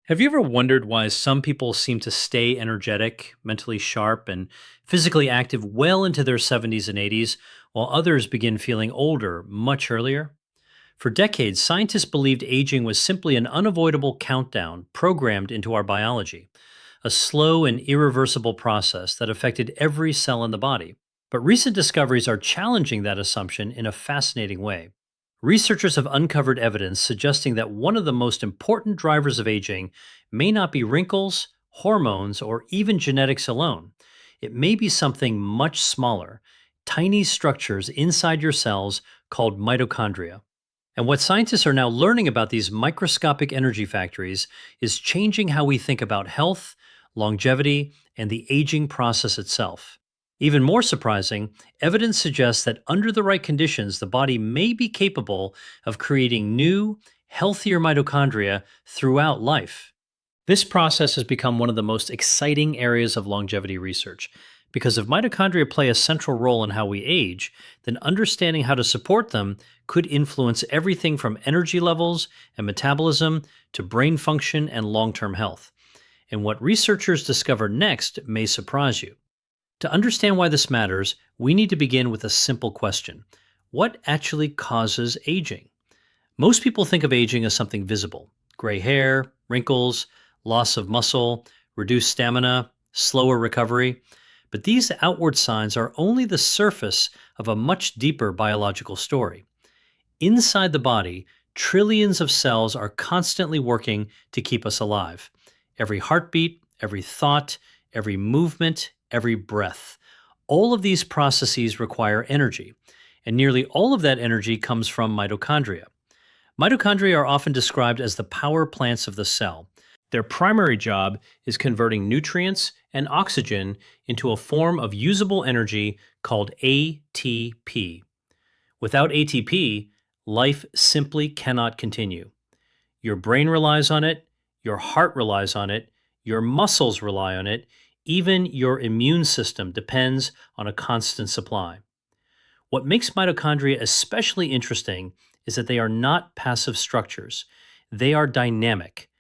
Have you ever wondered why some people seem to stay energetic, mentally sharp, and physically active well into their 70s and 80s, while others begin feeling older much earlier? For decades, scientists believed aging was simply an unavoidable countdown programmed into our biology, a slow and irreversible process that affected every cell in the body. But recent discoveries are challenging that assumption in a fascinating way. Researchers have uncovered evidence suggesting that one of the most important drivers of aging may not be wrinkles, hormones, or even genetics alone. It may be something much smaller, tiny structures inside your cells called mitochondria. And what scientists are now learning about these microscopic energy factories is changing how we think about health, longevity, and the aging process itself. Even more surprising, evidence suggests that under the right conditions, the body may be capable of creating new, healthier mitochondria throughout life. This process has become one of the most exciting areas of longevity research because if mitochondria play a central role in how we age, then understanding how to support them could influence everything from energy levels and metabolism to brain function and long term health. And what researchers discover next may surprise you. To understand why this matters, we need to begin with a simple question. What actually causes aging? Most people think of aging as something visible: gray hair, wrinkles, loss of muscle, reduced stamina, slower recovery. But these outward signs are only the surface of a much deeper biological story. Inside the body, trillions of cells are constantly working to keep us alive. Every heartbeat, every thought, every movement, every breath. All of these processes require energy, and nearly all of that energy comes from mitochondria. Mitochondria are often described as the power plants of the cell. Their primary job is converting nutrients and oxygen into a form of usable energy called ATP. Without ATP, life simply cannot continue. Your brain relies on it, your heart relies on it, your muscles rely on it, even your immune system depends on a constant supply. What makes mitochondria especially interesting is that they are not passive structures. They are dynamic.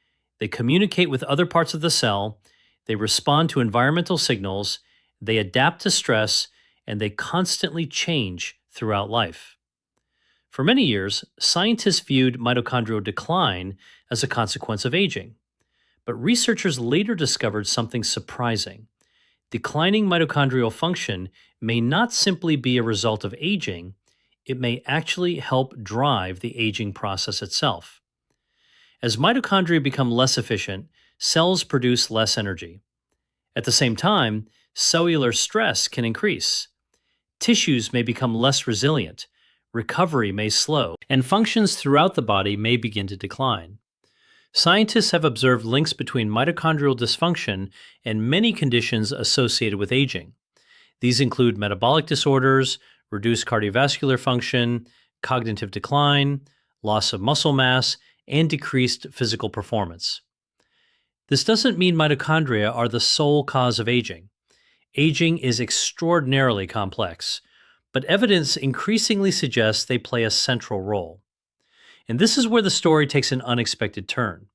They communicate with other parts of the cell, they respond to environmental signals, they adapt to stress, and they constantly change throughout life. For many years, scientists viewed mitochondrial decline as a consequence of aging. But researchers later discovered something surprising. Declining mitochondrial function may not simply be a result of aging, it may actually help drive the aging process itself. As mitochondria become less efficient, cells produce less energy. At the same time, cellular stress can increase. Tissues may become less resilient, recovery may slow, and functions throughout the body may begin to decline. Scientists have observed links between mitochondrial dysfunction and many conditions associated with aging. These include metabolic disorders, reduced cardiovascular function, cognitive decline, loss of muscle mass, and decreased physical performance. This doesn't mean mitochondria are the sole cause of aging. Aging is extraordinarily complex, but evidence increasingly suggests they play a central role. And this is where the story takes an unexpected turn.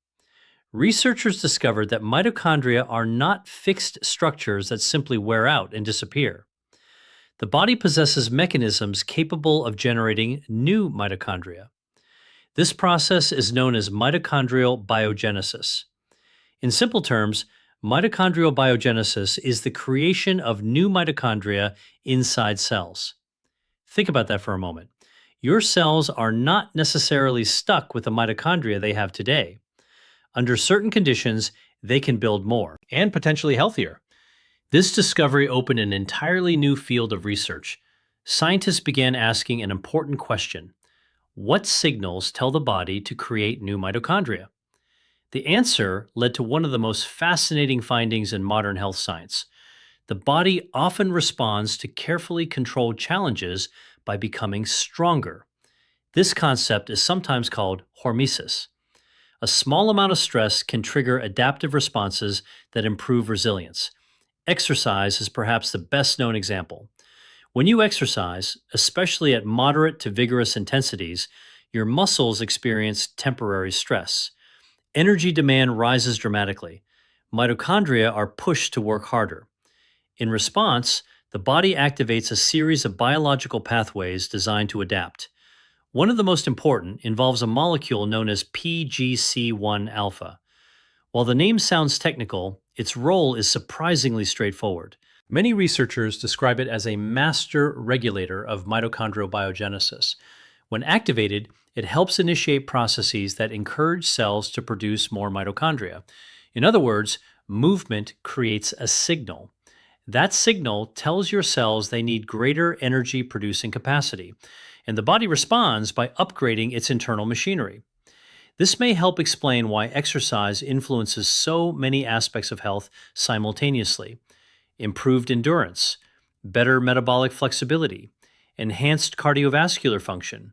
Researchers discovered that mitochondria are not fixed structures that simply wear out and disappear. The body possesses mechanisms capable of generating new mitochondria. This process is known as mitochondrial biogenesis. In simple terms, mitochondrial biogenesis is the creation of new mitochondria inside cells. Think about that for a moment. Your cells are not necessarily stuck with the mitochondria they have today. Under certain conditions, they can build more and potentially healthier. This discovery opened an entirely new field of research. Scientists began asking an important question: what signals tell the body to create new mitochondria? The answer led to one of the most fascinating findings in modern health science. The body often responds to carefully controlled challenges by becoming stronger. This concept is sometimes called hormesis. A small amount of stress can trigger adaptive responses that improve resilience. Exercise is perhaps the best known example. When you exercise, especially at moderate to vigorous intensities, your muscles experience temporary stress. Energy demand rises dramatically. Mitochondria are pushed to work harder. In response, the body activates a series of biological pathways designed to adapt. One of the most important involves a molecule known as PGC1 alpha. While the name sounds technical, its role is surprisingly straightforward. Many researchers describe it as a master regulator of mitochondrial biogenesis. When activated, it helps initiate processes that encourage cells to produce more mitochondria. In other words, movement creates a signal. That signal tells your cells they need greater energy producing capacity, and the body responds by upgrading its internal machinery. This may help explain why exercise influences so many aspects of health simultaneously: improved endurance, better metabolic flexibility, enhanced cardiovascular function,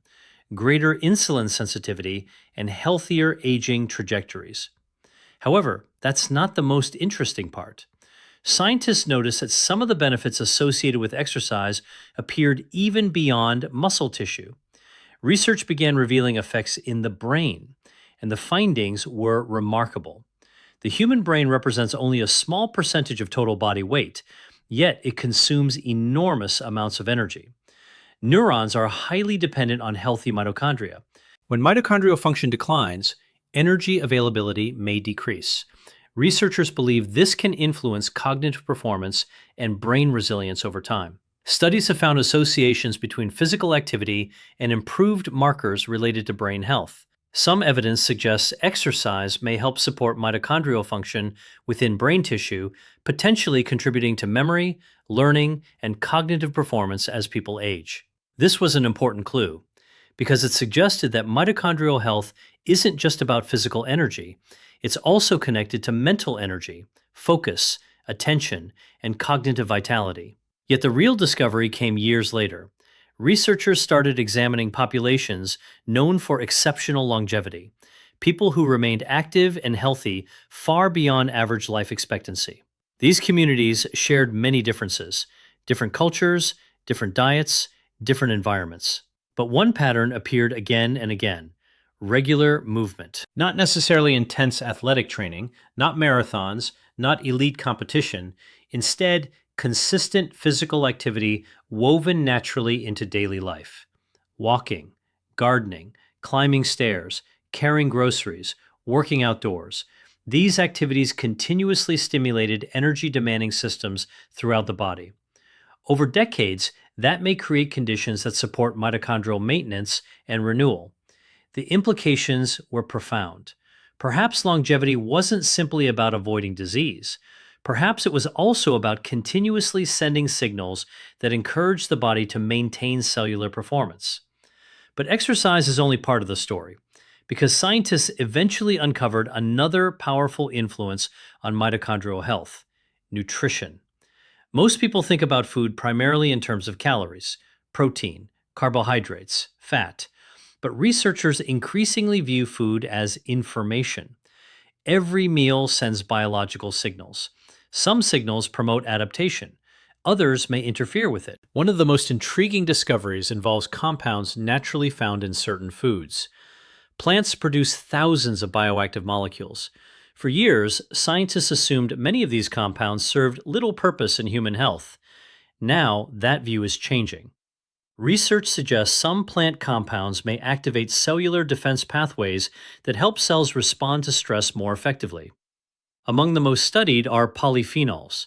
greater insulin sensitivity, and healthier aging trajectories. However, that's not the most interesting part. Scientists noticed that some of the benefits associated with exercise appeared even beyond muscle tissue. Research began revealing effects in the brain, and the findings were remarkable. The human brain represents only a small percentage of total body weight, yet it consumes enormous amounts of energy. Neurons are highly dependent on healthy mitochondria. When mitochondrial function declines, energy availability may decrease. Researchers believe this can influence cognitive performance and brain resilience over time. Studies have found associations between physical activity and improved markers related to brain health. Some evidence suggests exercise may help support mitochondrial function within brain tissue, potentially contributing to memory, learning, and cognitive performance as people age. This was an important clue, because it suggested that mitochondrial health isn't just about physical energy. It's also connected to mental energy, focus, attention, and cognitive vitality. Yet the real discovery came years later. Researchers started examining populations known for exceptional longevity, people who remained active and healthy far beyond average life expectancy. These communities shared many differences: different cultures, different diets, different environments. But one pattern appeared again and again: regular movement. Not necessarily intense athletic training, not marathons, not elite competition. Instead, consistent physical activity woven naturally into daily life. Walking, gardening, climbing stairs, carrying groceries, working outdoors. These activities continuously stimulated energy-demanding systems throughout the body. Over decades, that may create conditions that support mitochondrial maintenance and renewal. The implications were profound. Perhaps longevity wasn't simply about avoiding disease. Perhaps it was also about continuously sending signals that encourage the body to maintain cellular performance. But exercise is only part of the story, because scientists eventually uncovered another powerful influence on mitochondrial health: nutrition. Most people think about food primarily in terms of calories, protein, carbohydrates, fat. But researchers increasingly view food as information. Every meal sends biological signals. Some signals promote adaptation. Others may interfere with it. One of the most intriguing discoveries involves compounds naturally found in certain foods. Plants produce thousands of bioactive molecules. For years, scientists assumed many of these compounds served little purpose in human health. Now, that view is changing. Research suggests some plant compounds may activate cellular defense pathways that help cells respond to stress more effectively. Among the most studied are polyphenols.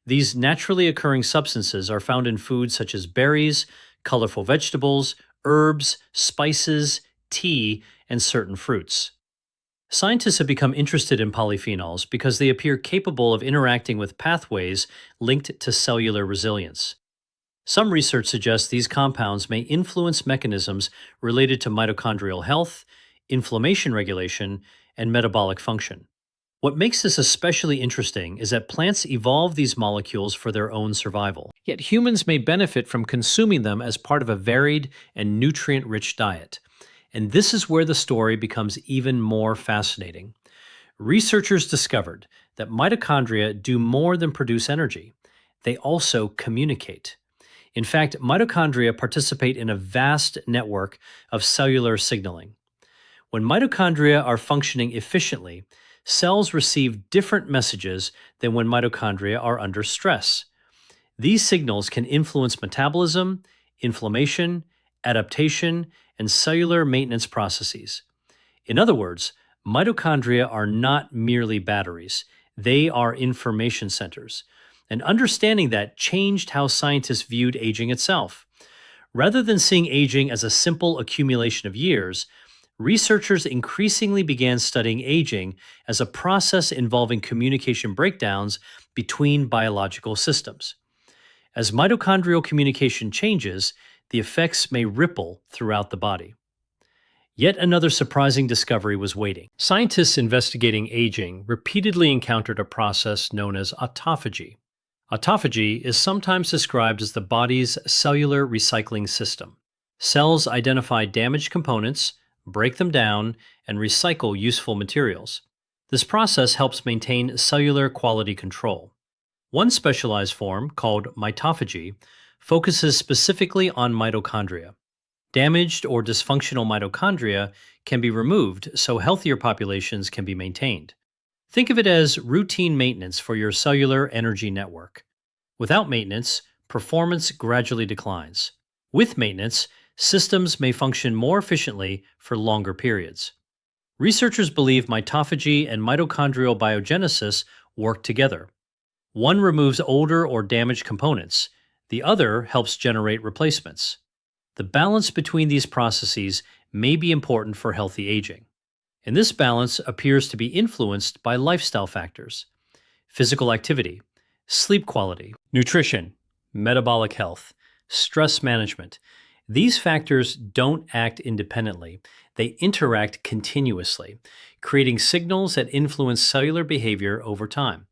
These naturally occurring substances are found in foods such as berries, colorful vegetables, herbs, spices, tea, and certain fruits. Scientists have become interested in polyphenols because they appear capable of interacting with pathways linked to cellular resilience. Some research suggests these compounds may influence mechanisms related to mitochondrial health, inflammation regulation, and metabolic function. What makes this especially interesting is that plants evolve these molecules for their own survival. Yet humans may benefit from consuming them as part of a varied and nutrient-rich diet. And this is where the story becomes even more fascinating. Researchers discovered that mitochondria do more than produce energy. They also communicate. In fact, mitochondria participate in a vast network of cellular signaling. When mitochondria are functioning efficiently, cells receive different messages than when mitochondria are under stress. These signals can influence metabolism, inflammation, adaptation, and cellular maintenance processes. In other words, mitochondria are not merely batteries, they are information centers. And understanding that changed how scientists viewed aging itself. Rather than seeing aging as a simple accumulation of years, researchers increasingly began studying aging as a process involving communication breakdowns between biological systems. As mitochondrial communication changes, the effects may ripple throughout the body. Yet another surprising discovery was waiting. Scientists investigating aging repeatedly encountered a process known as autophagy. Autophagy is sometimes described as the body's cellular recycling system. Cells identify damaged components, break them down, and recycle useful materials. This process helps maintain cellular quality control. One specialized form, called mitophagy, focuses specifically on mitochondria. Damaged or dysfunctional mitochondria can be removed so healthier populations can be maintained. Think of it as routine maintenance for your cellular energy network. Without maintenance, performance gradually declines. With maintenance, systems may function more efficiently for longer periods. Researchers believe mitophagy and mitochondrial biogenesis work together. One removes older or damaged components, the other helps generate replacements. The balance between these processes may be important for healthy aging. And this balance appears to be influenced by lifestyle factors: physical activity, sleep quality, nutrition, metabolic health, stress management. These factors don't act independently, they interact continuously, creating signals that influence cellular behavior over time.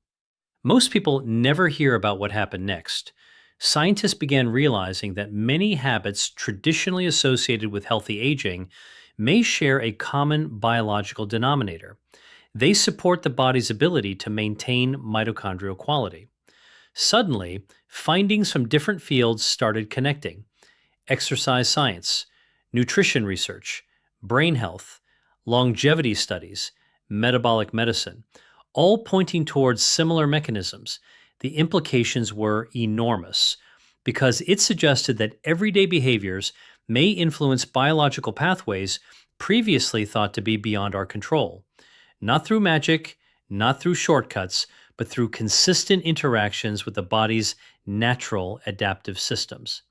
Most people never hear about what happened next. Scientists began realizing that many habits traditionally associated with healthy aging may share a common biological denominator. They support the body's ability to maintain mitochondrial quality. Suddenly, findings from different fields started connecting: exercise science, nutrition research, brain health, longevity studies, metabolic medicine, all pointing towards similar mechanisms. The implications were enormous because it suggested that everyday behaviors may influence biological pathways previously thought to be beyond our control. Not through magic, not through shortcuts, but through consistent interactions with the body's natural adaptive systems.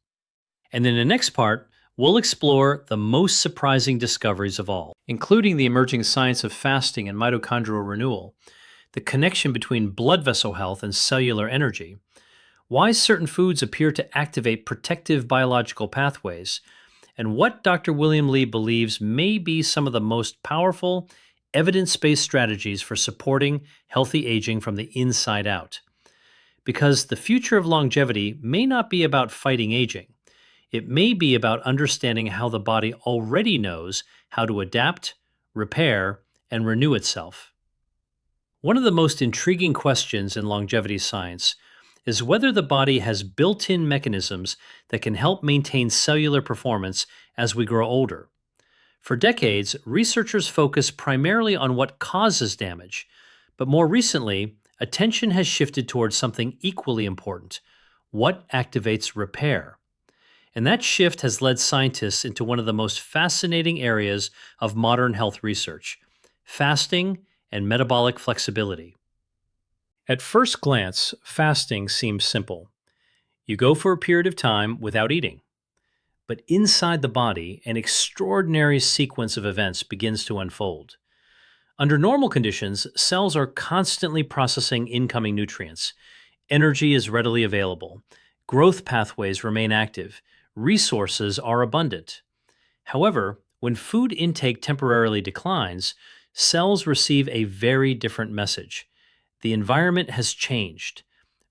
And in the next part, we'll explore the most surprising discoveries of all, including the emerging science of fasting and mitochondrial renewal, the connection between blood vessel health and cellular energy, why certain foods appear to activate protective biological pathways, and what Dr. William Li believes may be some of the most powerful, evidence-based strategies for supporting healthy aging from the inside out. Because the future of longevity may not be about fighting aging. It may be about understanding how the body already knows how to adapt, repair, and renew itself. One of the most intriguing questions in longevity science is whether the body has built-in mechanisms that can help maintain cellular performance as we grow older. For decades, researchers focus primarily on what causes damage, but more recently, attention has shifted towards something equally important: what activates repair. And that shift has led scientists into one of the most fascinating areas of modern health research: fasting and metabolic flexibility. At first glance, fasting seems simple. You go for a period of time without eating. But inside the body, an extraordinary sequence of events begins to unfold. Under normal conditions, cells are constantly processing incoming nutrients. Energy is readily available. Growth pathways remain active. Resources are abundant. However, when food intake temporarily declines, cells receive a very different message. The environment has changed.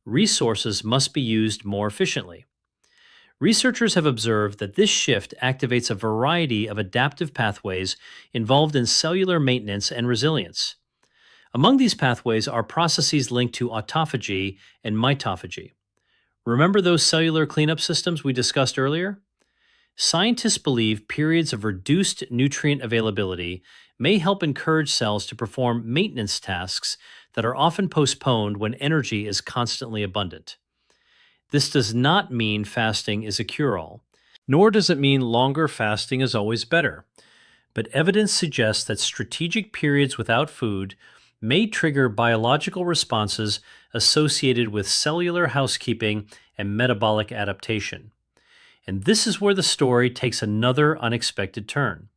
Resources must be used more efficiently. Researchers have observed that this shift activates a variety of adaptive pathways involved in cellular maintenance and resilience. Among these pathways are processes linked to autophagy and mitophagy. Remember those cellular cleanup systems we discussed earlier? Scientists believe periods of reduced nutrient availability may help encourage cells to perform maintenance tasks that are often postponed when energy is constantly abundant. This does not mean fasting is a cure all, nor does it mean longer fasting is always better. But evidence suggests that strategic periods without food may trigger biological responses associated with cellular housekeeping and metabolic adaptation. And this is where the story takes another unexpected turn.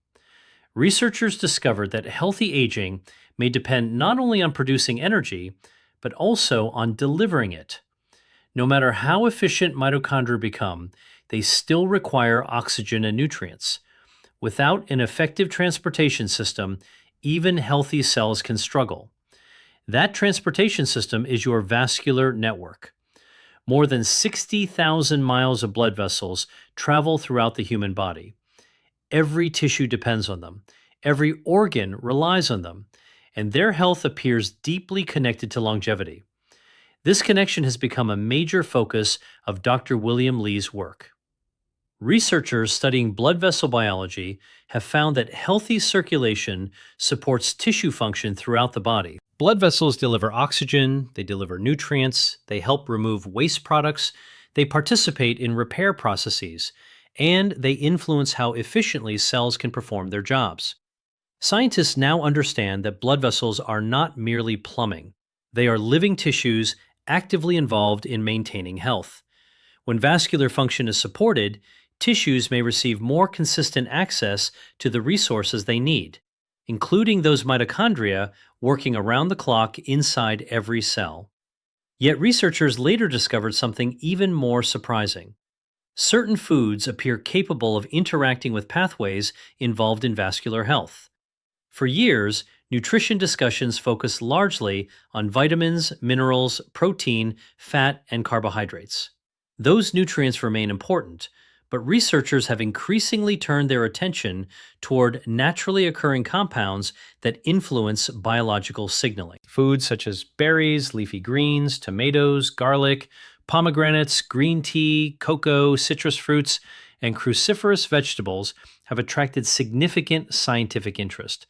Researchers discovered that healthy aging may depend not only on producing energy, but also on delivering it. No matter how efficient mitochondria become, they still require oxygen and nutrients. Without an effective transportation system, even healthy cells can struggle. That transportation system is your vascular network. More than 60,000 miles of blood vessels travel throughout the human body. Every tissue depends on them. Every organ relies on them. And their health appears deeply connected to longevity. This connection has become a major focus of Dr. William Lee's work. Researchers studying blood vessel biology have found that healthy circulation supports tissue function throughout the body. Blood vessels deliver oxygen, they deliver nutrients, they help remove waste products, they participate in repair processes, and they influence how efficiently cells can perform their jobs. Scientists now understand that blood vessels are not merely plumbing. They are living tissues actively involved in maintaining health. When vascular function is supported, tissues may receive more consistent access to the resources they need, including those mitochondria working around the clock inside every cell. Yet researchers later discovered something even more surprising. Certain foods appear capable of interacting with pathways involved in vascular health. For years, nutrition discussions focused largely on vitamins, minerals, protein, fat, and carbohydrates. Those nutrients remain important, but researchers have increasingly turned their attention toward naturally occurring compounds that influence biological signaling. Foods such as berries, leafy greens, tomatoes, garlic, pomegranates, green tea, cocoa, citrus fruits, and cruciferous vegetables have attracted significant scientific interest,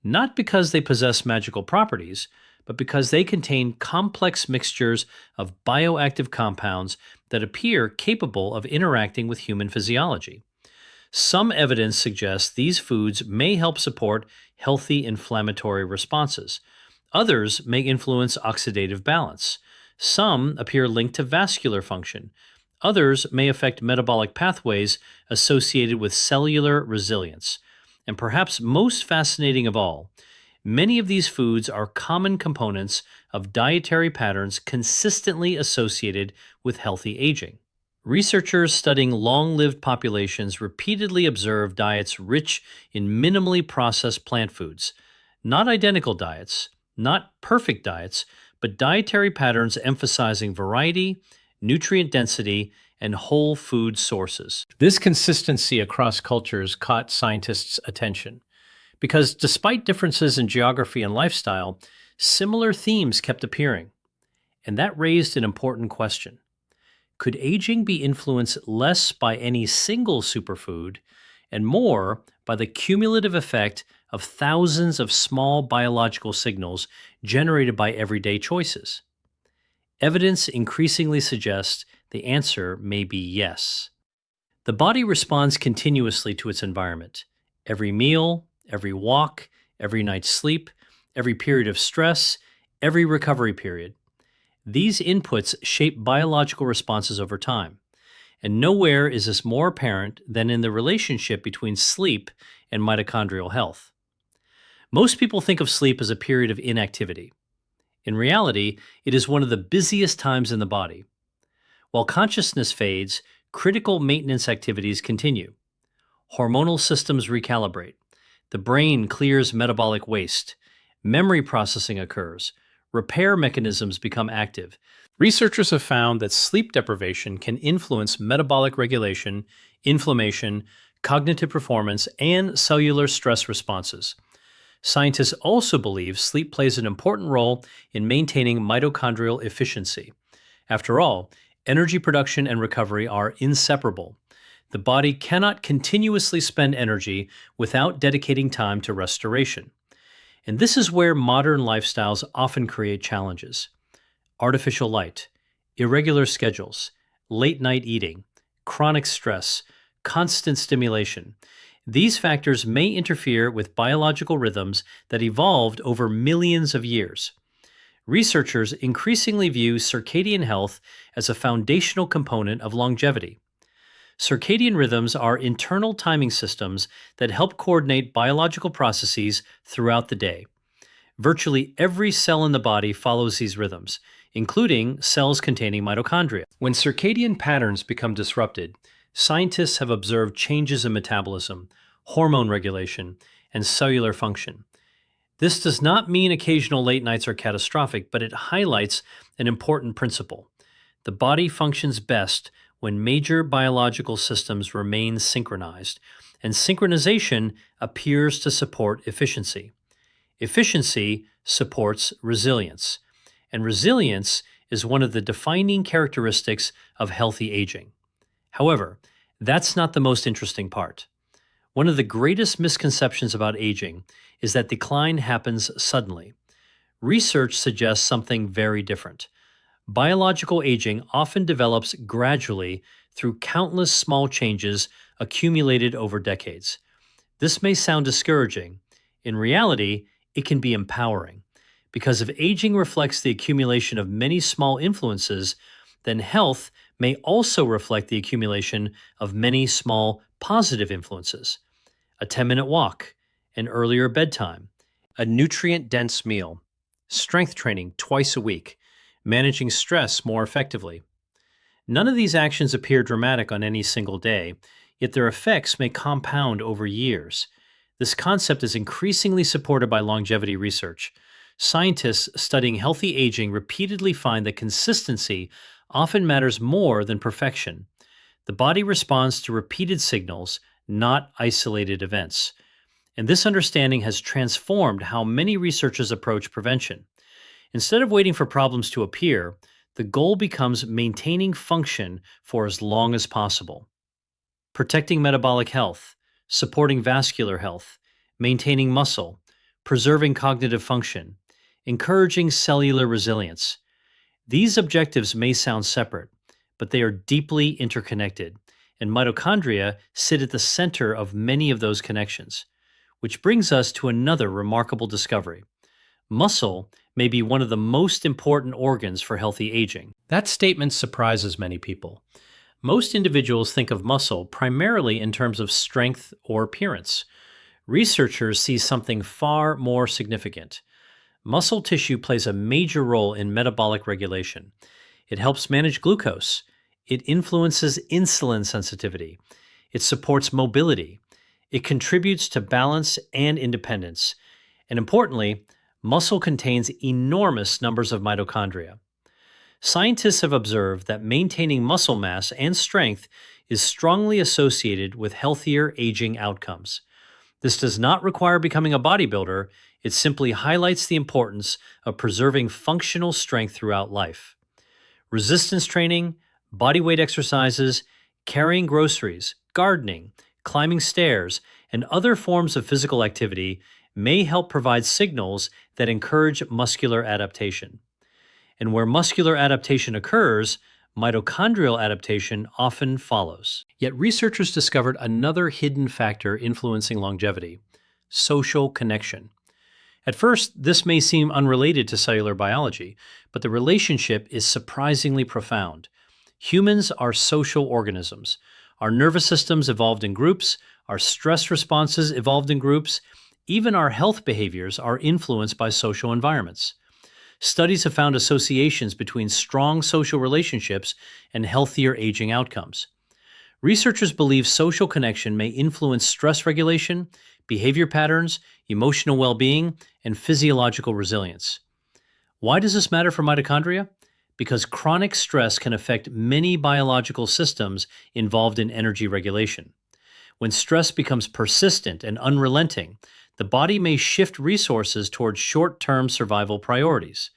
not because they possess magical properties, but because they contain complex mixtures of bioactive compounds that appear capable of interacting with human physiology. Some evidence suggests these foods may help support healthy inflammatory responses. Others may influence oxidative balance. Some appear linked to vascular function. Others may affect metabolic pathways associated with cellular resilience. And perhaps most fascinating of all, many of these foods are common components of dietary patterns consistently associated with healthy aging. Researchers studying long-lived populations repeatedly observed diets rich in minimally processed plant foods, not identical diets, not perfect diets, but dietary patterns emphasizing variety, nutrient density, and whole food sources. This consistency across cultures caught scientists' attention because despite differences in geography and lifestyle, similar themes kept appearing. And that raised an important question. Could aging be influenced less by any single superfood and more by the cumulative effect of thousands of small biological signals generated by everyday choices? Evidence increasingly suggests the answer may be yes. The body responds continuously to its environment. Every meal, every walk, every night's sleep, every period of stress, every recovery period. These inputs shape biological responses over time. And nowhere is this more apparent than in the relationship between sleep and mitochondrial health. Most people think of sleep as a period of inactivity. In reality, it is one of the busiest times in the body. While consciousness fades, critical maintenance activities continue. Hormonal systems recalibrate. The brain clears metabolic waste. Memory processing occurs. Repair mechanisms become active. Researchers have found that sleep deprivation can influence metabolic regulation, inflammation, cognitive performance, and cellular stress responses. Scientists also believe sleep plays an important role in maintaining mitochondrial efficiency. After all, energy production and recovery are inseparable. The body cannot continuously spend energy without dedicating time to restoration. And this is where modern lifestyles often create challenges. Artificial light, irregular schedules, late night eating, chronic stress, constant stimulation. These factors may interfere with biological rhythms that evolved over millions of years. Researchers increasingly view circadian health as a foundational component of longevity. Circadian rhythms are internal timing systems that help coordinate biological processes throughout the day. Virtually every cell in the body follows these rhythms, including cells containing mitochondria. When circadian patterns become disrupted, scientists have observed changes in metabolism, hormone regulation, and cellular function. This does not mean occasional late nights are catastrophic, but it highlights an important principle. The body functions best when major biological systems remain synchronized, and synchronization appears to support efficiency. Efficiency supports resilience, and resilience is one of the defining characteristics of healthy aging. However, that's not the most interesting part. One of the greatest misconceptions about aging is that decline happens suddenly. Research suggests something very different. Biological aging often develops gradually through countless small changes accumulated over decades. This may sound discouraging. In reality, it can be empowering, because if aging reflects the accumulation of many small influences, then health may also reflect the accumulation of many small positive influences. A 10-minute walk, an earlier bedtime, a nutrient-dense meal, strength training twice a week, managing stress more effectively. None of these actions appear dramatic on any single day, yet their effects may compound over years. This concept is increasingly supported by longevity research. Scientists studying healthy aging repeatedly find that consistency often matters more than perfection. The body responds to repeated signals, not isolated events. And this understanding has transformed how many researchers approach prevention. Instead of waiting for problems to appear, the goal becomes maintaining function for as long as possible. Protecting metabolic health, supporting vascular health, maintaining muscle, preserving cognitive function, encouraging cellular resilience. These objectives may sound separate, but they are deeply interconnected, and mitochondria sit at the center of many of those connections. Which brings us to another remarkable discovery. Muscle may be one of the most important organs for healthy aging. That statement surprises many people. Most individuals think of muscle primarily in terms of strength or appearance. Researchers see something far more significant. Muscle tissue plays a major role in metabolic regulation. It helps manage glucose. It influences insulin sensitivity. It supports mobility. It contributes to balance and independence. And importantly, muscle contains enormous numbers of mitochondria. Scientists have observed that maintaining muscle mass and strength is strongly associated with healthier aging outcomes. This does not require becoming a bodybuilder, it simply highlights the importance of preserving functional strength throughout life. Resistance training, bodyweight exercises, carrying groceries, gardening, climbing stairs, and other forms of physical activity may help provide signals that encourage muscular adaptation. And where muscular adaptation occurs, mitochondrial adaptation often follows. Yet researchers discovered another hidden factor influencing longevity: social connection. At first, this may seem unrelated to cellular biology, but the relationship is surprisingly profound. Humans are social organisms. Our nervous systems evolved in groups, our stress responses evolved in groups, even our health behaviors are influenced by social environments. Studies have found associations between strong social relationships and healthier aging outcomes. Researchers believe social connection may influence stress regulation, behavior patterns, emotional well-being, and physiological resilience. Why does this matter for mitochondria? Because chronic stress can affect many biological systems involved in energy regulation. When stress becomes persistent and unrelenting, the body may shift resources towards short-term survival priorities.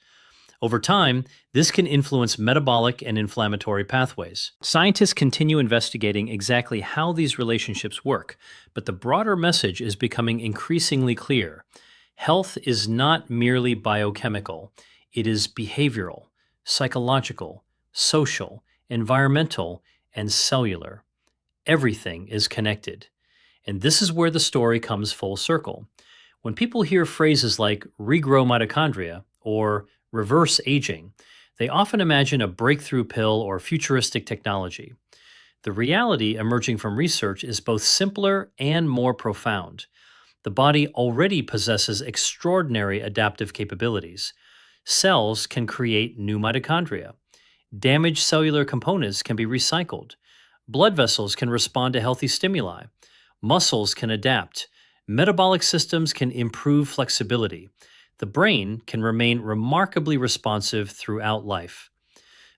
Over time, this can influence metabolic and inflammatory pathways. Scientists continue investigating exactly how these relationships work, but the broader message is becoming increasingly clear. Health is not merely biochemical, it is behavioral, psychological, social, environmental, and cellular. Everything is connected. And this is where the story comes full circle. When people hear phrases like regrow mitochondria or reverse aging, they often imagine a breakthrough pill or futuristic technology. The reality emerging from research is both simpler and more profound. The body already possesses extraordinary adaptive capabilities. Cells can create new mitochondria. Damaged cellular components can be recycled. Blood vessels can respond to healthy stimuli. Muscles can adapt. Metabolic systems can improve flexibility. The brain can remain remarkably responsive throughout life.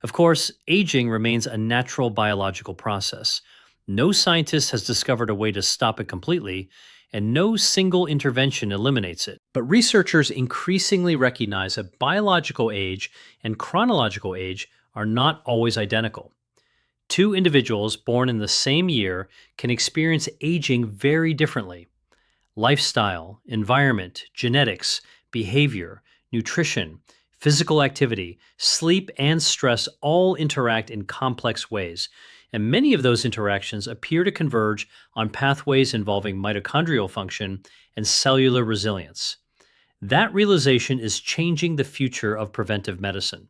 Of course, aging remains a natural biological process. No scientist has discovered a way to stop it completely, and no single intervention eliminates it. But researchers increasingly recognize that biological age and chronological age are not always identical. Two individuals born in the same year can experience aging very differently. Lifestyle, environment, genetics, behavior, nutrition, physical activity, sleep, and stress all interact in complex ways, and many of those interactions appear to converge on pathways involving mitochondrial function and cellular resilience. That realization is changing the future of preventive medicine.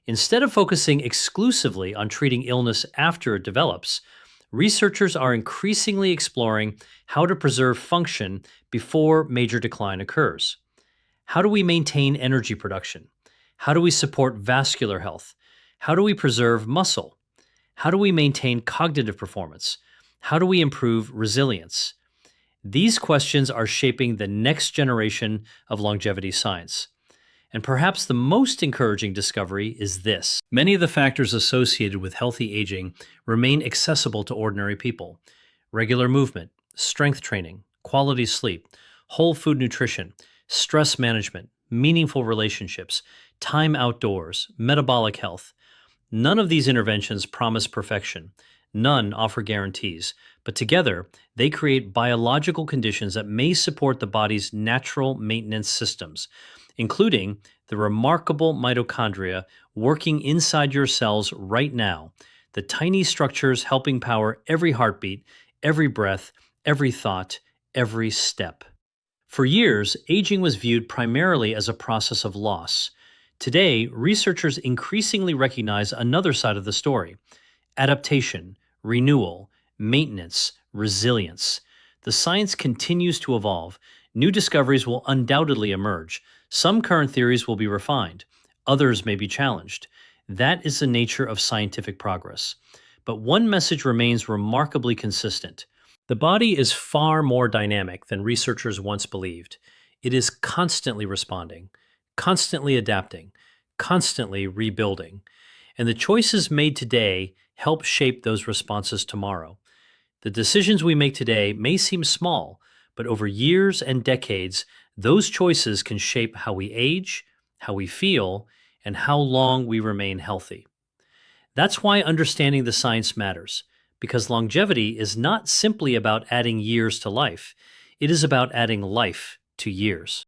Instead of focusing exclusively on treating illness after it develops, researchers are increasingly exploring how to preserve function before major decline occurs. How do we maintain energy production? How do we support vascular health? How do we preserve muscle? How do we maintain cognitive performance? How do we improve resilience? These questions are shaping the next generation of longevity science. And perhaps the most encouraging discovery is this. Many of the factors associated with healthy aging remain accessible to ordinary people. Regular movement, strength training, quality sleep, whole food nutrition, stress management, meaningful relationships, time outdoors, metabolic health. None of these interventions promise perfection. None offer guarantees, but together they create biological conditions that may support the body's natural maintenance systems, including the remarkable mitochondria working inside your cells right now, the tiny structures helping power every heartbeat, every breath, every thought, every step. For years, aging was viewed primarily as a process of loss. Today, researchers increasingly recognize another side of the story: adaptation, renewal, maintenance, resilience. The science continues to evolve. New discoveries will undoubtedly emerge. Some current theories will be refined. Others may be challenged. That is the nature of scientific progress. But one message remains remarkably consistent. The body is far more dynamic than researchers once believed. It is constantly responding, constantly adapting, constantly rebuilding. And the choices made today help shape those responses tomorrow. The decisions we make today may seem small, but over years and decades, those choices can shape how we age, how we feel, and how long we remain healthy. That's why understanding the science matters, because longevity is not simply about adding years to life. It is about adding life to years.